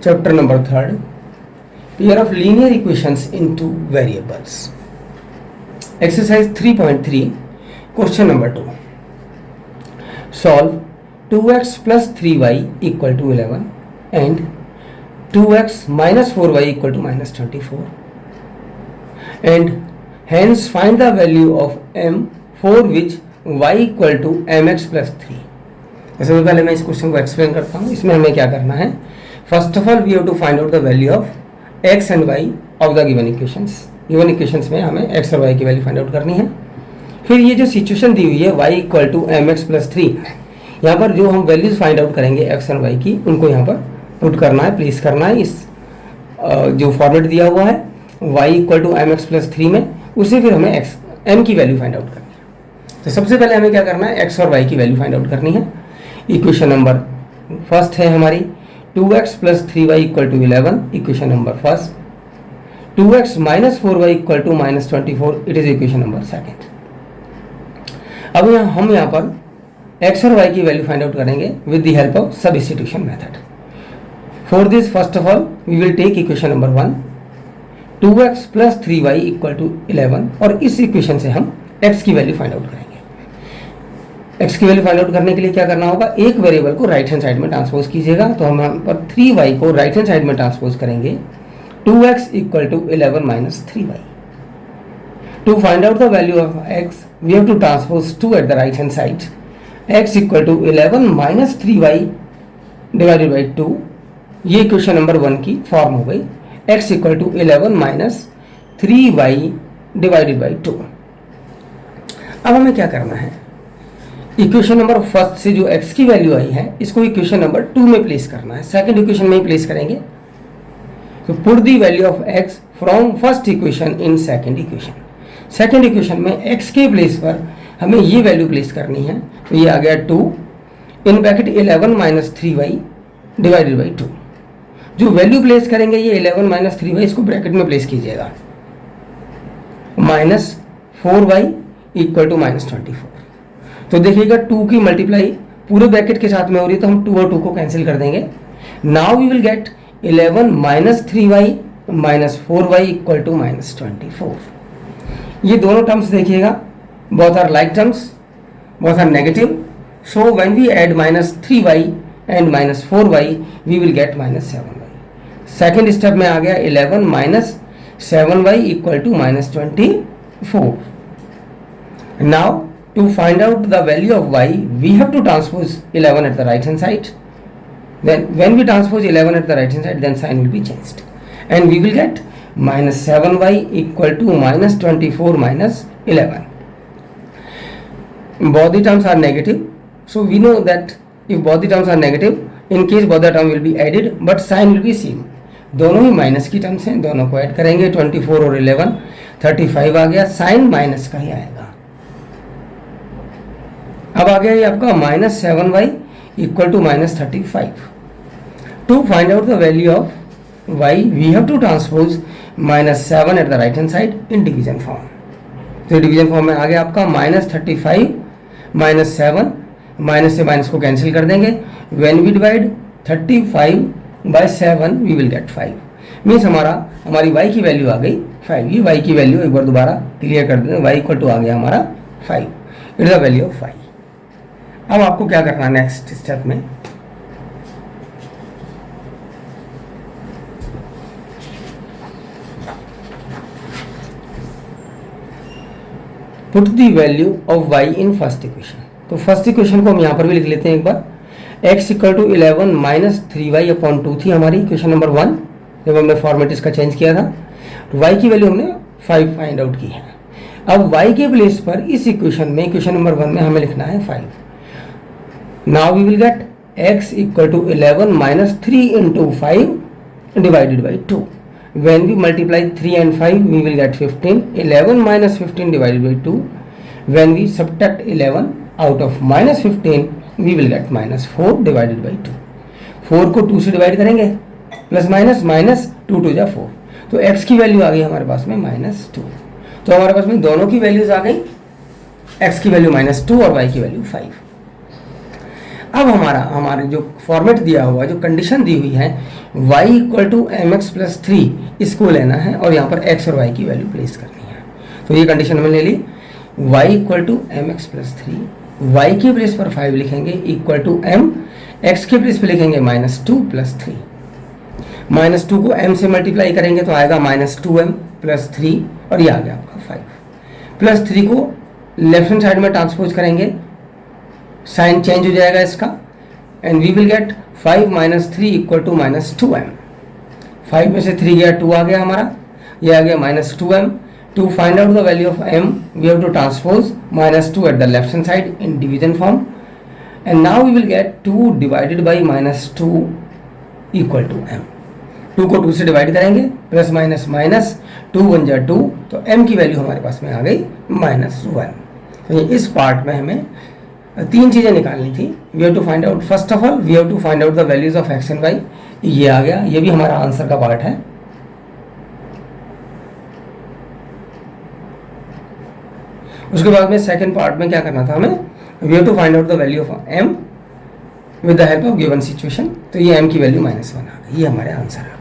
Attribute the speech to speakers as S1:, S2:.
S1: Chapter number 3, pair of linear equations into variables. Exercise 3.3, question number 2. Solve 2x plus 3y equal to 11 and 2x minus 4y equal to minus 24, and hence find the value of m for which y equal to mx plus 3. सबसे पहले मैं इस question को explain करता हूँ. इसमें हमें क्या करना है? First of all we have to find out the value of x and y of the given equations. Given equations में हमें एक्स और वाई की वैल्यू फाइंड आउट करनी है. फिर ये जो सिचुएशन दी हुई है y equal to m x plus 3, यहाँ पर जो हम वैल्यूज फाइंड आउट करेंगे एक्स और वाई की, उनको यहाँ पर पुट करना है, प्लेस करना है. इस जो फॉर्मेट दिया हुआ है y equal to m x plus 3 में, उसे फिर हमें एक्स एम की वैल्यू फाइंड आउट करनी है. तो सबसे पहले हमें क्या करना है? एक्स और वाई की वैल्यू फाइंड आउट करनी है. इक्वेशन नंबर फर्स्ट है हमारी 2x plus 3y equal to 11. Equation number first. 2x minus 4y equal to minus 24. It is equation number second. अब हम यहाँ पर x और y की वैल्यू फाइंड आउट करेंगे with the help of substitution method. For this first of all we will take equation number 1, 2x plus 3y equal to 11, और इस equation से हम x की वैल्यू फाइंड आउट करेंगे. x की value find out करने के लिए क्या करना होगा? एक वेरिएबल को राइट हैंड साइड में ट्रांसपोज कीजिएगा. तो हम यहाँ पर 3y को राइट हैंड साइड में ट्रांसपोज करेंगे. 2x equal to 11 minus 3y. To find out the value of x we have to transpose 2 at the right hand side. x equal to 11 minus 3y divided by 2. ये equation number 1 की form हो गई. x equal to 11 minus 3y divided by 2. अब हमें क्या करना है? Equation number first से जो x की वैल्यू आई है, इसको इक्वेशन नंबर 2 में प्लेस करना है. सेकंड इक्वेशन में ही प्लेस करेंगे. तो put the value of x from first equation in second equation. Second equation में x के प्लेस पर हमें ये वैल्यू प्लेस करनी है. तो ये आ गया 2 in bracket 11 minus 3y divided by 2. जो वैल्यू प्लेस करेंगे ये 11 माइनस 3y, इसको ब्रैकेट में प्लेस कीजिएगा. Minus 4y equal to minus 24. तो देखिएगा 2 की मल्टीप्लाई पूरे ब्रैकेट के साथ में हो रही है, तो हम 2 और 2 को कैंसिल कर देंगे. Now we will get 11 minus 3y minus 4y equal to minus 24. ये दोनों टर्म्स देखिएगा, both are like terms, both are negative. So when we add minus 3y and minus 4y we will get minus 7y. Second step में आ गया 11 minus 7y equal to minus 24. Now to find out the value of y, we have to transpose 11 at the right hand side. Then when we transpose 11 at the right hand side, then sign will be changed, and we will get minus 7y equal to minus 24 minus 11. Both the terms are negative, so we know that if both the terms are negative, in case both the term will be added, but sign will be same. दोनों ही minus की terms हैं, दोनों को add करेंगे. 24 और 11 35 आ गया. Sign minus का ही आएगा. अब आ गया ये आपका minus 7y equal to minus 35. To find out the value of y we have to transpose minus 7 at the right hand side in division form. तो डिवीजन फॉर्म में आ गया आपका माइनस 35 माइनस 7. माइनस से माइनस को cancel कर देंगे. When we divide 35 by 7 we will get 5. Means हमारी y की वैल्यू आ गई 5. ये y की वैल्यू एक बार दोबारा क्लियर कर दें. y इक्वल टू आ गया हमारा 5. It is the value of y. अब आपको क्या करना है नेक्स्ट स्टेप में? Put the value of y in first equation. तो फर्स्ट इक्वेशन को हम यहाँ पर भी लिख लेते हैं एक बार. x equal to 11 minus 3y upon 2 थी हमारी इक्वेशन नंबर 1, जब हमने फॉर्मेट इसका चेंज किया था. y की वैल्यू हमने 5 फाइंड आउट की है. अब y के प्लेस पर इस इक्वेशन में, इक्वेशन नंबर 1 में हमें लिखना है 5. Now we will get x equal to 11 minus 3 into 5 divided by 2. When we multiply 3 and 5, we will get 15. 11 minus 15 divided by 2. When we subtract 11 out of minus 15, we will get minus 4 divided by 2. 4 को 2 से divide करेंगे, plus minus minus 2 2 जा 4. तो x की value आ गई हमारे पास में माइनस 2. तो हमारे पास में दोनों की वैल्यूज आ गई. x की वैल्यू माइनस 2 और y की वैल्यू 5. अब हमारे जो फॉर्मेट दिया हुआ है, जो कंडीशन दी हुई है, y equal to m x plus three, इसको लेना है और यहाँ पर x और y की वैल्यू प्लेस करनी है। तो ये कंडीशन हमने ले ली, y equal to m x plus three, y के प्लेस पर 5 लिखेंगे इक्वल टू m, x के प्लेस पर लिखेंगे -2 प्लस थ्री, -2 को m से मल्टीप्लाई करेंगे तो आएगा -2m प्लस थ्री, और ये आ गया आपका 5 प्लस थ्री को लेफ्ट हैंड साइड में ट्रांसपोज करेंगे, साइन चेंज हो जाएगा इसका, and we will get 5 minus 3 equal to -2m। 5 में से 3 गया, 2 आ गया हमारा, ये आ गया -2m। To find out the value of m we have to transpose -2 at the left hand side in division form, and now we will get 2 divided by -2 equal to m। 2 को 2 से डिवाइड करेंगे, plus minus minus, 2 1 जा 2, तो m की value हमारे पास में आ गई -1। तो इस पार्ट में हमें 3 चीज़ें निकालनी थी। We have to find out, first of all we have to find out the values of x and y, ये आ गया, ये भी हमारा आंसर का पार्ट है। उसके बाद में सेकंड पार्ट में क्या करना था हमें, we have to find out the value of m with the help of given situation, तो ये m की वैल्यू -1 आ गई, ये हमारे आंसर है।